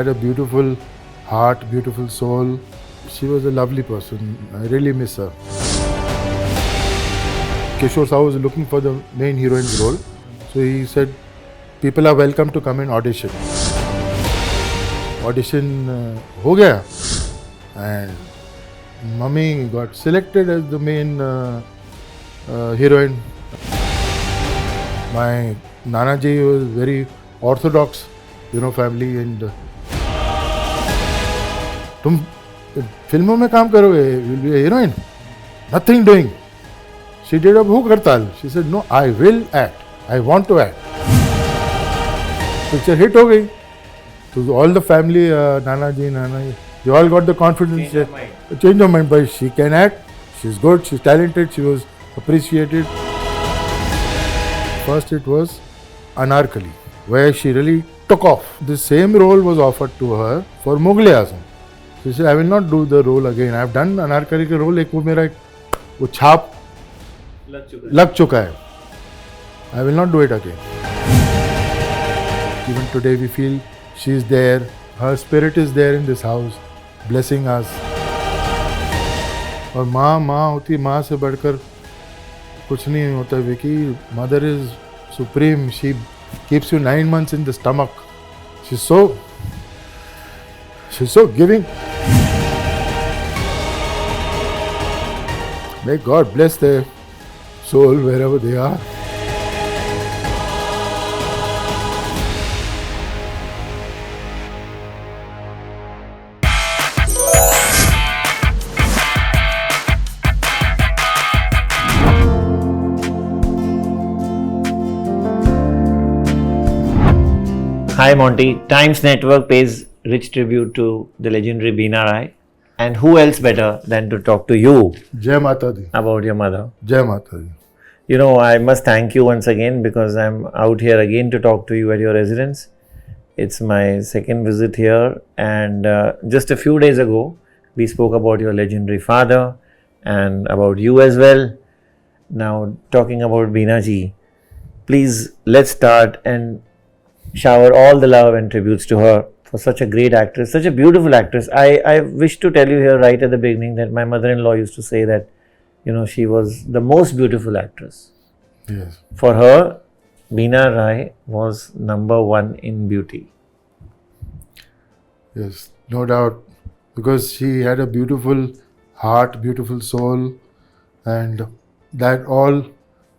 had a beautiful heart, beautiful soul. She was a lovely person. I really miss her. Kishore Sahu was looking for the main heroine's role. So he said, people are welcome to come and audition. Audition ho gaya. And Mummy got selected as the main heroine. My Nana ji was very orthodox, family, and तुम फिल्मों में काम करोगे, you will be a heroine. Nothing doing. She did a bhook hartal. She said, no, I will act. I want to act. Picture hit ho gayi. So all the family, Nana ji, they all got the confidence. Change of mind. But she can act. She's good. She's talented. She was appreciated. First it was Anarkali, where she really took off. The same role was offered to her for Mughal Azam. She said, I will not do the role again. I have done Anarkali ka role. एक वो मेरा वो छाप लग चुका है. I will not do it again. Even today we feel she is there. Her spirit is there in this house, blessing us. और माँ होती, माँ से बढ़कर कुछ नहीं होता Vicky. Mother is supreme. She keeps you 9 months in the stomach. She's so giving. May God bless their soul wherever they are. Hi Monty, Times Network pays rich tribute to the legendary Bina Rai. And who else better than to talk to you Jai Mata Di. about your mother? Jai Mata Di. I must thank you once again because I'm out here again to talk to you at your residence. It's my second visit here, and just a few days ago, we spoke about your legendary father and about you as well. Now, talking about Bina ji, please let's start and shower all the love and tributes to her for such a great actress, such a beautiful actress. I wish to tell you here right at the beginning that my mother-in-law used to say that, she was the most beautiful actress. Yes. For her, Bina Rai was number one in beauty. Yes, no doubt. Because she had a beautiful heart, beautiful soul, and that all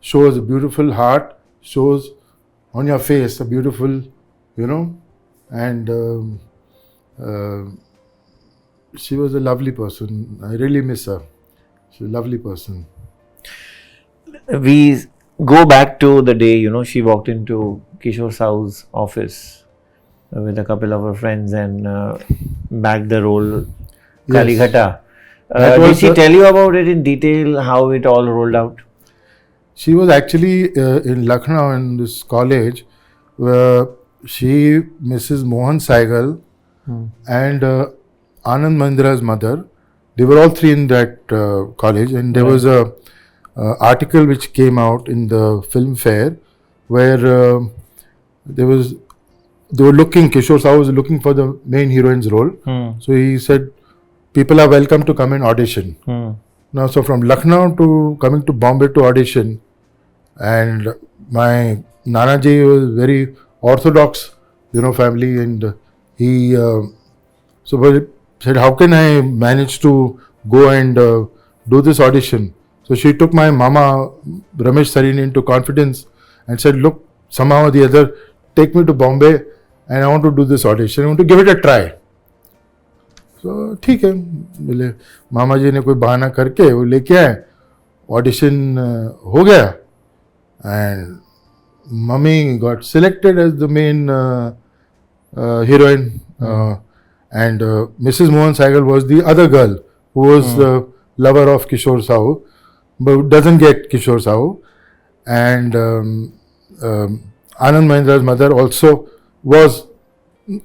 shows. A beautiful heart shows on your face, a beautiful, and she was a lovely person. I really miss her. She's a lovely person. We go back to the day, she walked into Kishore Sahu's office with a couple of her friends and bagged the role Kalighata. Did she tell you about it in detail, how it all rolled out? She was actually in Lucknow in this college where Mrs. Mohan Saigal and Anand Mahindra's mother, they were all three in that college, and there was a article which came out in the Filmfare where Kishore Sahu was looking for the main heroine's role. So he said, people are welcome to come and audition. Now, so from Lucknow to coming to Bombay to audition, and my Nana ji was very orthodox, family, and he said, how can I manage to go and do this audition? So she took my mama, Ramesh Sarini, into confidence and said, look, somehow or the other, take me to Bombay and I want to do this audition. I want to give it a try. So, ठीक है, बोले मामा जी ने कोई बहाना करके वो लेके आए, ऑडिशन हो गया, and Mummy got selected as the main heroine, and Mrs. Mohan Saigal was the other girl who was the lover of Kishore Sahu, but doesn't get Kishore Sahu, and Anand Mahindra's mother also was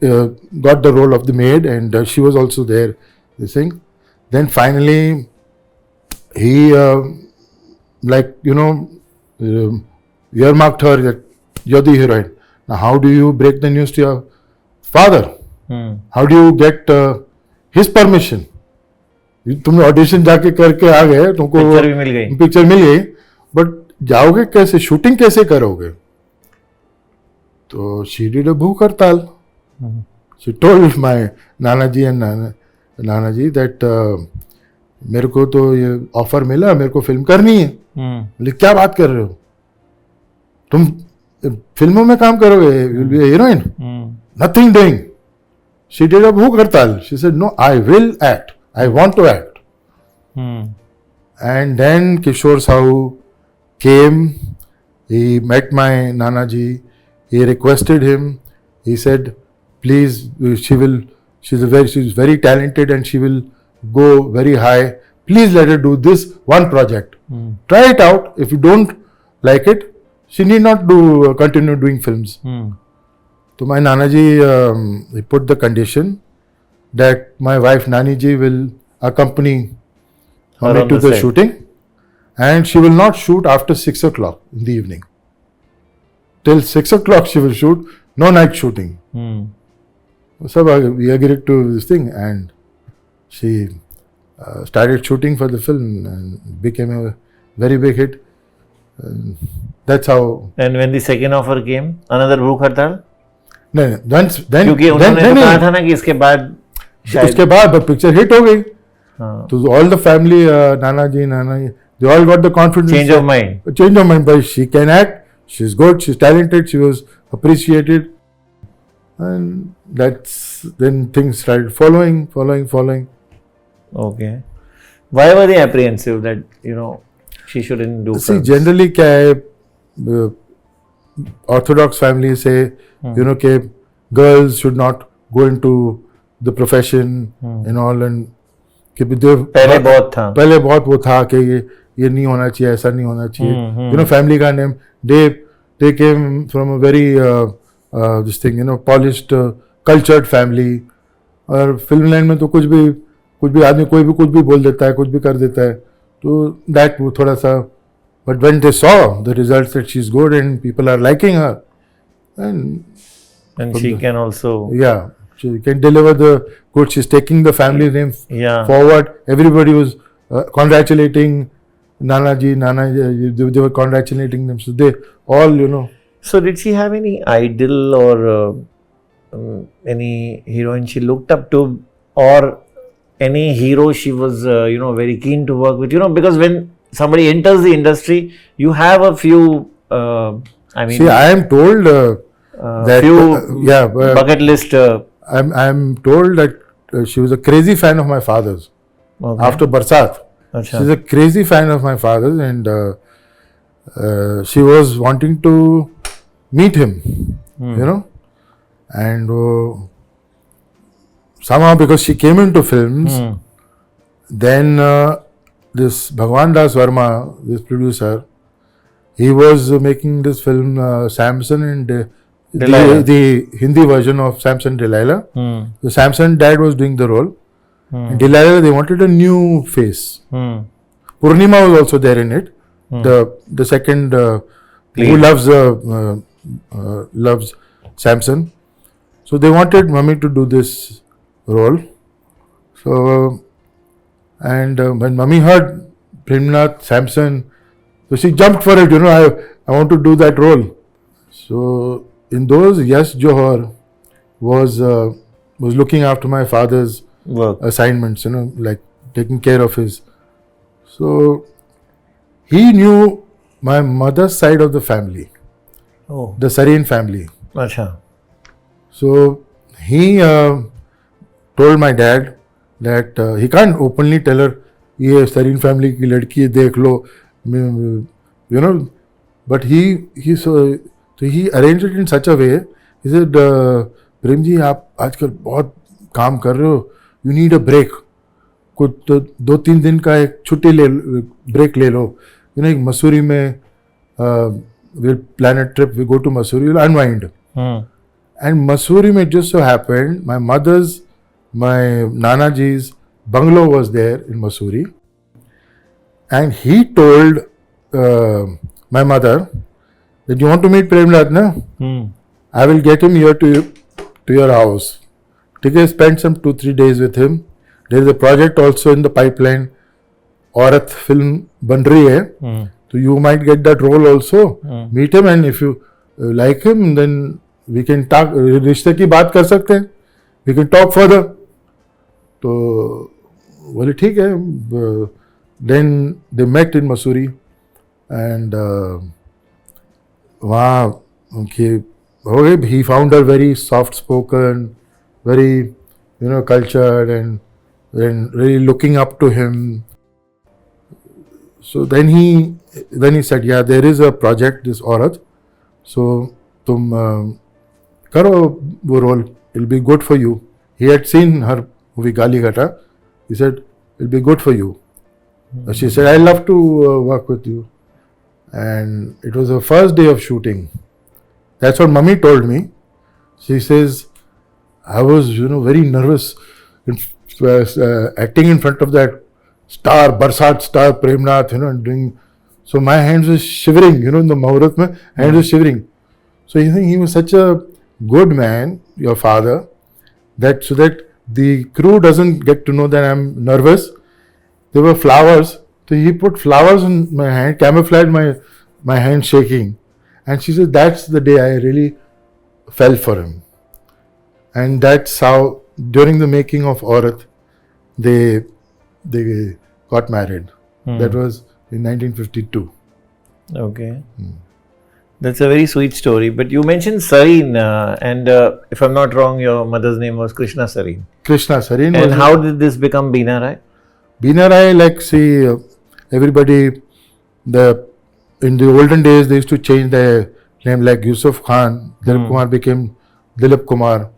got the role of the maid, and she was also there. This thing. Then finally, he earmarked her that you're the heroine. Now, how do you break the news to your father? How do you get his permission? तुमने audition जाके करके आ गए, तुमको picture भी मिल गई, picture मिल गई, but जाओगे कैसे, शूटिंग कैसे करोगे? तो she did a भूख हड़ताल. She told my Nanaji and Nanaji that मेरे को तो ये ऑफर मिला, मेरे को फिल्म करनी है. बोले क्या बात कर रहे हो, तुम फिल्मों में काम करोगे, you will be a heroine? Nothing doing. She did a भूख हड़ताल. She said no, I will act. I want to act. And then Kishore Sahu came. He met my Nanaji. He requested him. He said, "Please, she's very talented and she will go very high. Please let her do this one project. Try it out. If you don't like it, she need not continue doing films." So my Nanaji he put the condition that my wife Nani ji will accompany me to the shooting, and she will not shoot after 6 o'clock in the evening. Till 6 o'clock she will shoot, no night shooting. So we agreed to this thing, and she started shooting for the film and became a very big hit. That's how. And when the second offer came, another भूख हड़ताल? नहीं, then क्योंकि उन्होंने तो कहा था ना कि इसके बाद उसके बाद पिक्चर हिट हो गई. तो all the family, Nana ji, they all got the confidence. Change of mind. But she can act. She's good. She's talented. She was appreciated, and then things started following. Okay. Why were they apprehensive that she shouldn't do? See, generally, क्या है, Orthodox families say, कि girls should not go into the profession and all, and पहले बहुत वो था कि ये नहीं होना चाहिए, ऐसा नहीं होना चाहिए. Family का name, they came from a very this thing, polished, cultured family. और फिल्म लाइन में तो कुछ भी आदमी कोई भी कुछ भी बोल देता है, कुछ भी कर देता है. तो that वो थोड़ा सा, but when they saw the results that she's good and people are liking her, and she can also, she can deliver the good. She's taking the family name forward. Everybody was congratulating Nanaji. They were congratulating them. So they all, So did she have any idol or any heroine she looked up to, or any hero she was very keen to work with? Because when somebody enters the industry, you have a few. See, I am told that few bucket list. I'm told that she was a crazy fan of my father's. Okay. After Barsat, she's a crazy fan of my father's, and she was wanting to meet him, and somehow because she came into films, then this Bhagwan Das Verma, this producer, he was making this film Samson and the Hindi version of Samson Delilah. The Samson dad was doing the role. And Delilah, they wanted a new face. Purnima was also there in it. The second who loves Samson. So they wanted Mummy to do this role. So and when Mummy heard Premnath, Samson, so she jumped for it. I want to do that role. So in those, Yash Johar was looking after my father's work assignments, like taking care of his. So he knew my mother's side of the family, the Sareen family. Achha. So he told my dad that he can't openly tell her, "ये Sareen family की लड़की है, देख लो," but he arranged it in such a way. He said, "Prem ji, आप आजकल बहुत काम कर रहे हो, you need a break. कुछ तो 2-3 दिन का एक छुट्टी break ले लो. एक मसूरी में we'll plan a trip, we go to Mussoorie, we'll unwind." And Mussoorie में just so happened, my Nanaji's bungalow was there in Mussoorie, and he told my mother that, "You want to meet Premnath, na? I will get him here to your house. ठीक है, spent some 2-3 days with him. There is a project also in the pipeline. औरत film बन रही है, so you might get that role also. Meet him and if you like him, then we can talk. रिश्ते की बात कर सकते हैं. We can talk further. तो बोले ठीक है. Then they met in Mussoorie and वहाँ उनकी हो गई. He found her very soft spoken, very cultured and really looking up to him. So then he said, yeah, there is a project, this औरत, so तुम करो वो role, it'll be good for you. He had seen her movie Gali Gata. He said, it'll be good for you. She said, I love to work with you. And it was the first day of shooting. That's what mummy told me. She says, I was, very nervous acting in front of that star, Barsat star, Premnath, and doing. So my hands were shivering, in the Mahurat, my hands were shivering. So you think he was such a good man, your father, so that the crew doesn't get to know that I'm nervous. There were flowers. So he put flowers in my hand, camouflaged my hand shaking. And she said, that's the day I really fell for him. And that's how, during the making of Aurat, they got married. That was in 1952. Okay. That's a very sweet story. But you mentioned Sareen, and if I'm not wrong, your mother's name was Krishna Sareen. Krishna Sareen. And how did this become Bina Rai? Bina Rai, everybody, in the olden days, they used to change their name, like Yusuf Khan. Dilip Kumar became Dilip Kumar.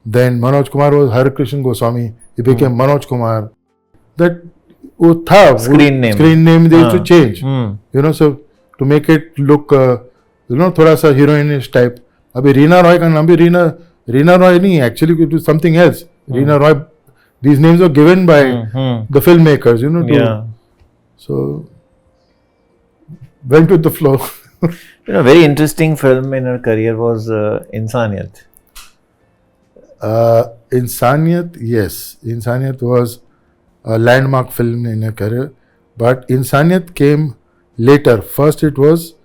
Then Manoj Kumar was Har Krishna Goswami. He became Manoj Kumar. That screen name they used to change. So to make it look, thoda sa heroinish type. Abhi Reena Roy ka naam bhi Reena Roy nahi, actually it was something else. Reena Roy, these names were given by the filmmakers, So went with the flow. Very interesting film in her career was Insaniyat. Insaniyat, yes. Insaniyat was a landmark film in her career. But Insaniyat came later. First it was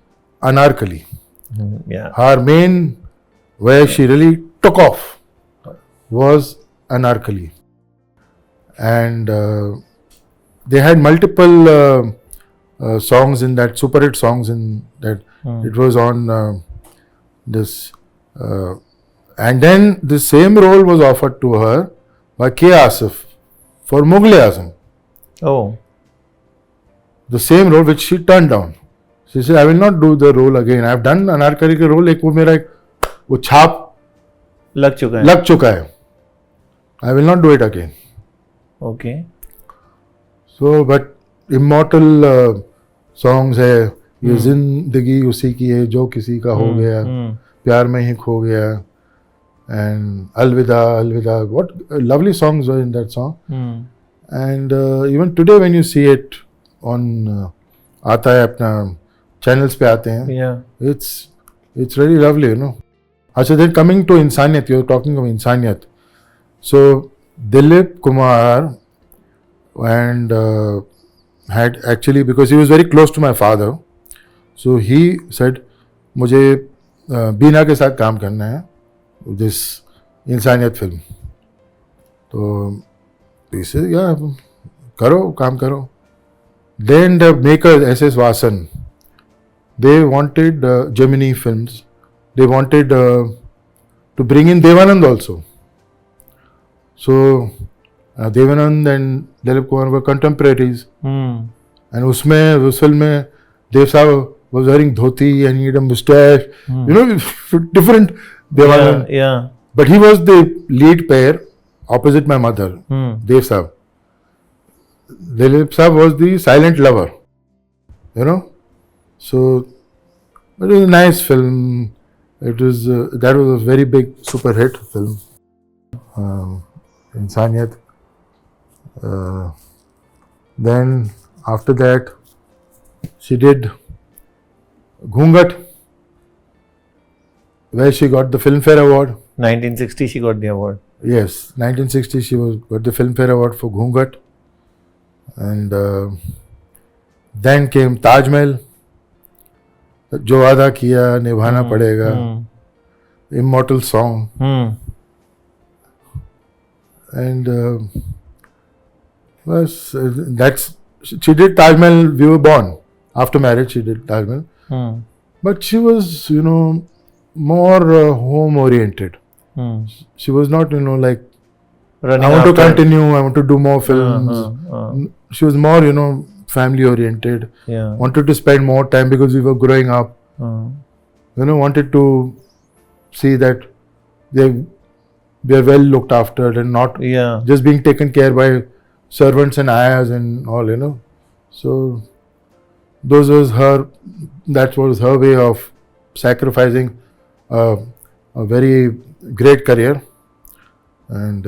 Anarkali. Her main, where she really took off, was Anarkali. And they had multiple songs in that, super hit songs in that. It was on this. And then the same role was offered to her by K. Asif for Mughal-e-Azam. Oh. The same role which she turned down. She said, I will not do the role again. I have done Anarkali ka role, वो छाप लग चुका है. I will not do it again. Okay. So, but immortal songs है, ये जिंदगी उसी की है जो किसी का हो गया, प्यार में ही खो गया, and Alvida, what lovely songs were in that song. And even today when you see it on आता है अपना channels पे आते हैं, it's really lovely, अच्छा, then coming to Insaniyat, you're talking of Insaniyat. So Dilip Kumar and had actually, because he was very close to my father, so he said, मुझे बीना के साथ काम करना है, this इंसानियत film. तो he said, yeah, काम करो. Then the makers, S.S. Vasan, they wanted Gemini Films. They wanted to bring in Devanand also. So Devanand and Dilip Kumar were contemporaries. And उस film में Dev Saab was wearing dhoti and he had a mustache. Different Devanand. Yeah. But he was the lead pair opposite my mother, Dev Saab. Dilip Saab was the silent lover. So it was a nice film. It was that was a very big super hit film. Insaniyat. Then after that, she did Ghungat, where she got the Filmfare Award. 1960 she got the award. Yes, 1960 she was got the Filmfare Award for Ghungat, and then came Taj Mahal, जो वादा किया निभाना पड़ेगा, Immortal Song, and that's she did Taj Mahal. We were born after marriage. She did Taj Mahal, but she was more home oriented. She was not like Running I want to after- continue, I want to do more films. She was more family oriented, Yeah. wanted to spend more time because we were growing up, wanted to see that they are well looked after and not Yeah. just being taken care by servants and ayahs and all. So that was her way of sacrificing a very great career, and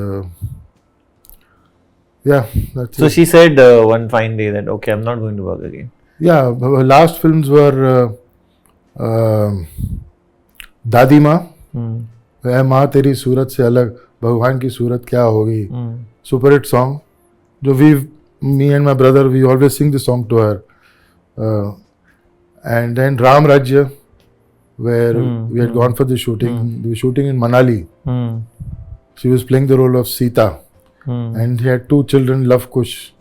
that's So it. she said one fine day that okay, I'm not going to work again. Yeah, her last films were दादी माँ, वह माँ तेरी सूरत से अलग, भगवान की सूरत क्या होगी, super hit song. जो me and my brother, we always sing the song to her. And then Ram Rajya, where we had gone for the shooting. We were shooting in Manali. She was playing the role of Sita, and he had 2 children, Love Kush,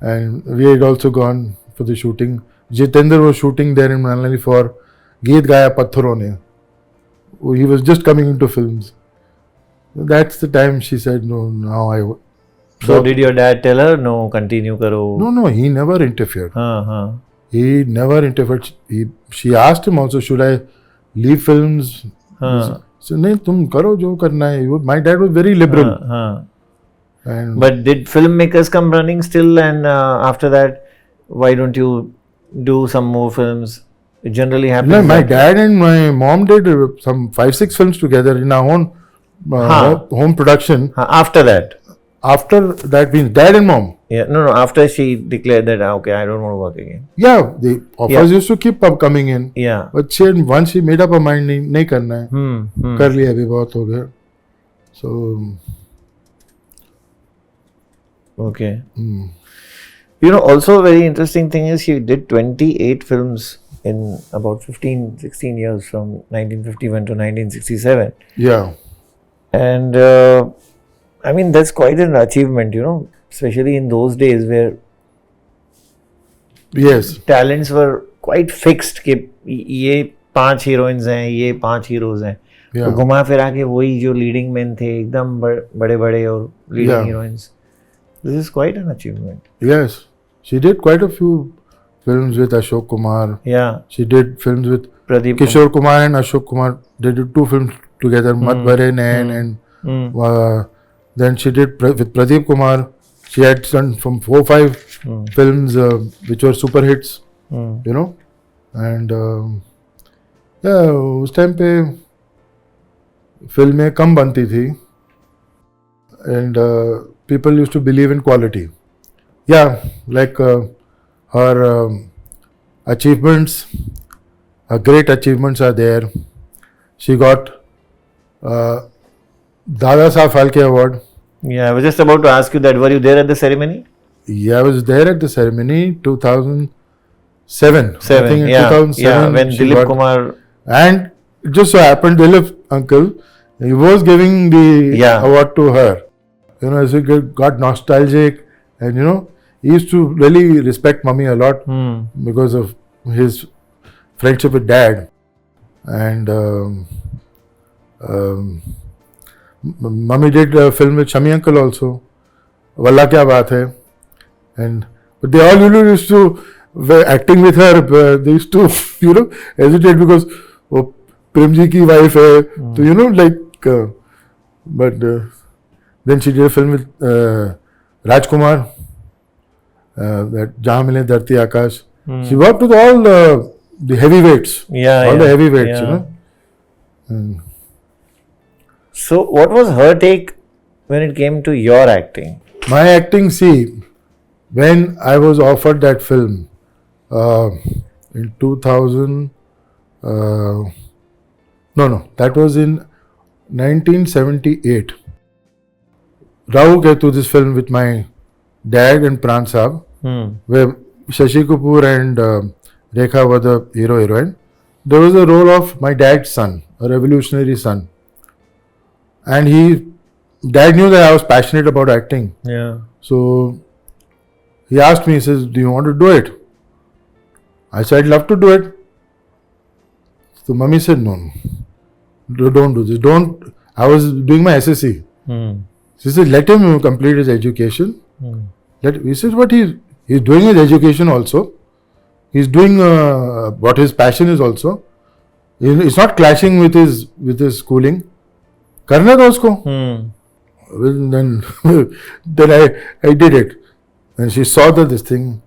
and we had also gone for the shooting. Jitendra was shooting there in Manali for Geet Gaya Patharon Ne. He was just coming into films. That's the time she said, no, now I... So did your dad tell her no, continue karo? No, he never interfered. Uh-huh. He never interfered. She asked him also, should I leave films? So, nahi, tum karo jo karna hai. My dad was very liberal. And But did filmmakers come running still, and after that, why don't you do some more films? It generally happens. no, my that- dad and my mom did some 5-6 films together in our own home production. After that? After that means dad and mom. Yeah, no, after she declared that, okay, I don't want to work again. Yeah, the offers used to keep up coming in. Yeah. But once she made up her mind, नहीं करना है, कर लिया अभी बहुत हो गया. So, Okay. Also a very interesting thing is she did 28 films in about 16 years from 1951 to 1967. yeah. And I mean, that's quite an achievement, especially in those days where Yes. talents were quite fixed कि ये 5 heroines हैं, ये 5 heroes हैं. Yeah. तो घुमा फिरा के वही जो leading men थे एकदम बड़े बड़े और leading Yeah. heroines. This is quite an achievement. Yes. She did quite a few films with Ashok Kumar. Yeah. She did films with Pradeep Kishore Kumar and Ashok Kumar. They did 2 films together, Mat Bhare Nain, and then she did with Pradeep Kumar. She had done from 4-5 films which were super hits, and उस time पे फिल्में कम बनती थी, and people used to believe in quality. Yeah, like her achievements, her great achievements are there. She got Dada Saab Phalke Award. Yeah, I was just about to ask you that. Were you there at the ceremony? Yeah, I was there at the ceremony 2007. I think in yeah, 2007 when she Dilip got- Kumar. And it just so happened, Dilip uncle, he was giving the Yeah. award to her. As he got nostalgic, and he used to really respect mummy a lot because of his friendship with dad. And mummy did a film with Shami uncle also. Walla kya baat hai. But they all used to were acting with her. They used to hesitate because Prem ji ki wife hai. So but then she did a film with Rajkumar, that Jahan Mile Dharti Akash. She worked with all the heavyweights. Yeah, The heavyweights, yeah. And So, what was her take when it came to your acting? my acting, see, when I was offered that film in 2000, that was in 1978. Rahu Ketu, this film with my dad and Pran Saab, where Shashi Kapoor and Rekha were the hero-heroine. There was a role of my dad's son, a revolutionary son. And dad knew that I was passionate about acting. Yeah. So he asked me, he says, do you want to do it? I said, I'd love to do it. So mummy said, no, don't do this. Don't. I was doing my SSC. She said, let him complete his education. He said, but he's doing his education also. He's doing what his passion is also. It's not clashing with his schooling. Karna tha usko. Well, then I did it. And she saw this thing.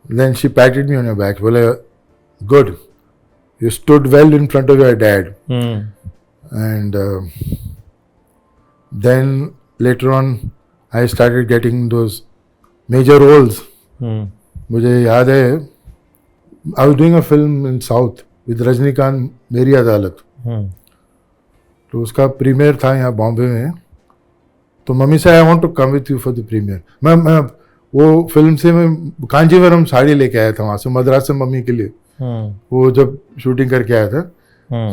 Then she patted me on the back. Well, good. You stood well in front of your dad. And then later on, I started getting those major roles. मुझे याद है, I was doing a film in South with Rajnikant, मेरी अदालत. तो उसका premiere था यहाँ बॉम्बे में. तो मम्मी से I want to come with you for the premiere. मैं वो फिल्म से मैं कांजीवरम साड़ी लेके आया था वहाँ से, मद्रास से मम्मी के लिए. वो जब शूटिंग करके आया था.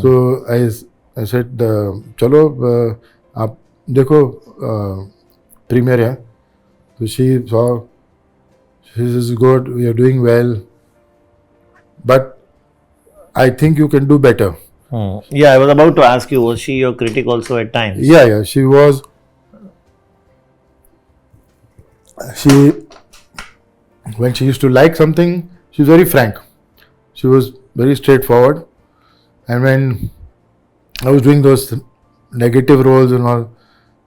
सो आई सेड चलो आप देखो प्रीमियर है. तो she is good, we are doing well, but I think you can do better. Yeah, I was about to ask you, was she your critic also at times? Yeah, she was. When she used to like something, she was very frank. She was very straightforward. And when I was doing those negative roles and all,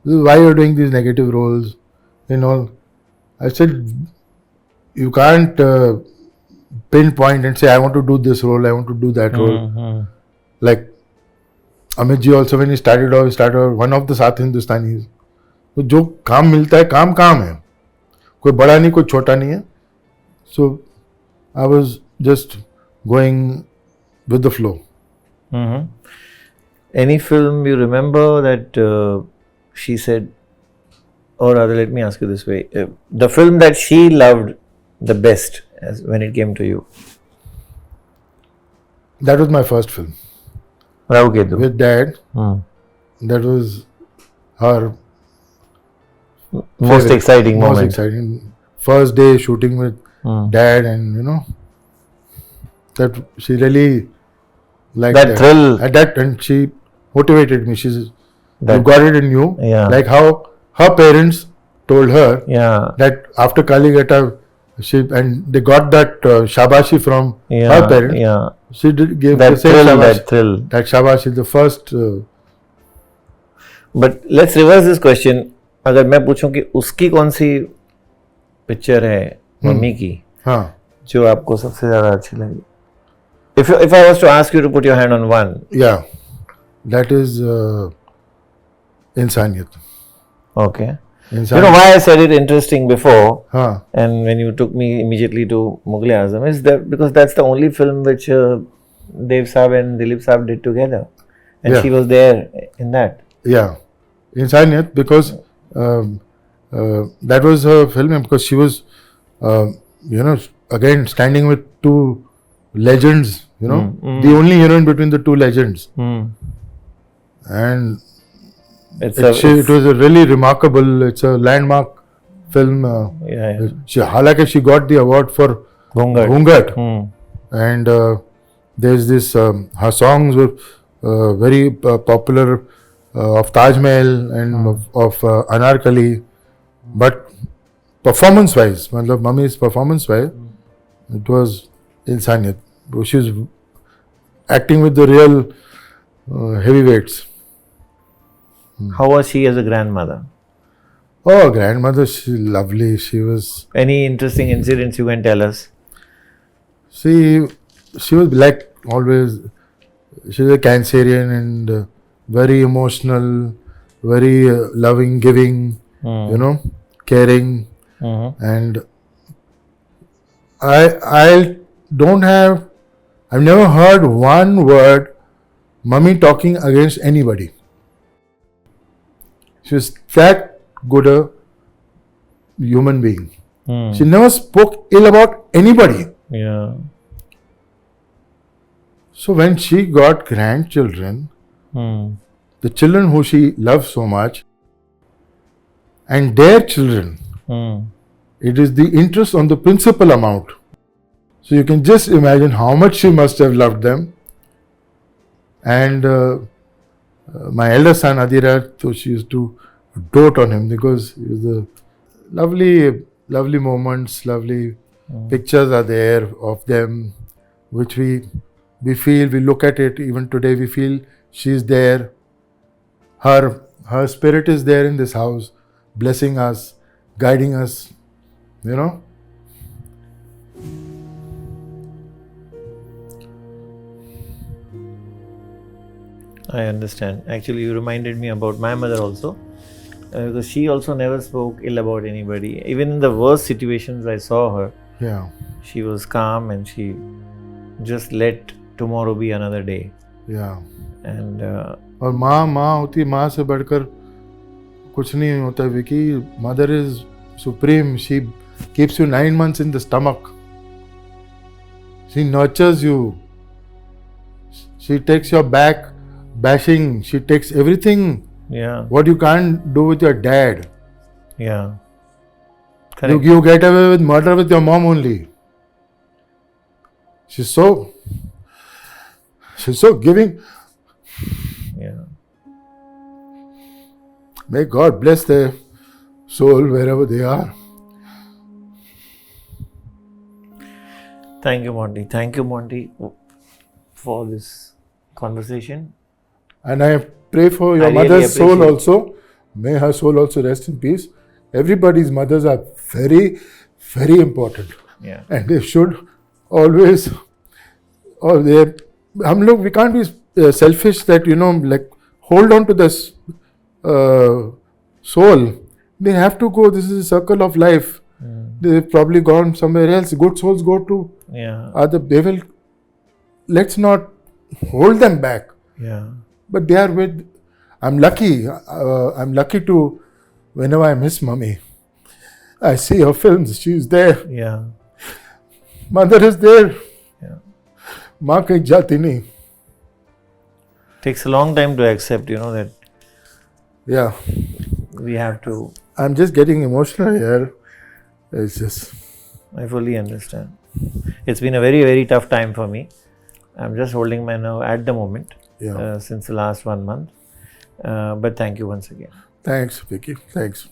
why are you doing these negative roles and all, I said, you can't pinpoint and say, I want to do this role, I want to do that role. Like Amit ji also, when he started off, one of the South Hindustanis. तो जो काम मिलता है, काम है, कोई बड़ा नहीं, कोई छोटा नहीं है. So I was just going with the flow. Any film you remember that she said, or rather, let me ask you this way: the film that she loved the best when it came to you? That was my first film. Rahu Ketu. With dad. That was her most exciting moment. Most exciting. First day shooting with dad, and that she really liked that thrill. At that, and she motivated me. She says, you got it in you. Yeah. Like how her parents told her that after Kaligata, and they got that shabashi from her parents. Yeah. She gave that the same thrill, shabashi. That thrill. That shabashi, the first. But let's reverse this question. अगर मैं पूछूं कि उसकी कौन सी picture है mummy की जो आपको सबसे ज्यादा अच्छी लगी? If I was to ask you to put your hand on one. Yeah, that is Insaniyat. Okay. You know why I said it interesting before, and when you took me immediately to Mughal-e-Azam, is that because that's the only film which Dev Saab and Dilip Saab did together, and she was there in that. Yeah, Insaniyat, because that was her film, because she was, again standing with two legends, the only heroine between the two legends, and it was a really remarkable. It's a landmark film. She got the award for Ghungat. And there's this. Her songs were very popular, of Taj Mahal and of Anarkali, but performance-wise, Mummy's performance-wise, it was Insaniyat. She was acting with the real heavyweights. How was she as a grandmother? Oh, grandmother, she's lovely. She was. Any interesting incidents you can tell us? She was like always. She's a Cancerian and very emotional, very loving, giving, caring, and I've never heard one word Mummy talking against anybody. She was that good a human being. Hmm. She never spoke ill about anybody. Yeah. So when she got grandchildren, Hmm. the children who she loved so much, and their children, Hmm. it is the interest on the principal amount. So you can just imagine how much she must have loved them. And my elder son Adira, so she used to dote on him because it was a lovely moments, lovely pictures are there of them, which we feel, we look at it even today, we feel she's there. Her spirit is there in this house, blessing us, guiding us, you know. I understand. Actually, you reminded me about my mother also. Because she also never spoke ill about anybody. Even in the worst situations I saw her, Yeah, she was calm and she just let tomorrow be another day. yeah. And और माँ होती, माँ से बढ़कर कुछ नहीं होता Vicky. Mother is supreme. She keeps you 9 months in the stomach. She nurtures you. She takes your back bashing. She takes everything yeah, what you can't do with your dad. yeah. Correct. You get away with murder with your mom only. She's so giving. Yeah. May God bless their soul wherever they are. Thank you, Monty. Thank you, Monty, for this conversation. And I pray for your I really mother's soul appreciate- also. May her soul also rest in peace. Everybody's mothers are very, very important. Yeah. And they should always, we can't be selfish that, like hold on to this soul. They have to go. This is a circle of life. They've probably gone somewhere else. Good souls go to Yeah. they will. Let's not hold them back. Yeah. But they are with. I'm lucky. I'm lucky to. Whenever I miss Mummy, I see her films. She's there. Yeah. Mother is there. Yeah. माँ कहीं जाती नहीं. Takes a long time to accept, that Yeah, we have to. I'm just getting emotional here. It's just. I fully understand. It's been a very, very tough time for me. I'm just holding my nerve at the moment. Yeah. Since the last 1 month. But thank you once again. Thanks, Vicky. Thanks.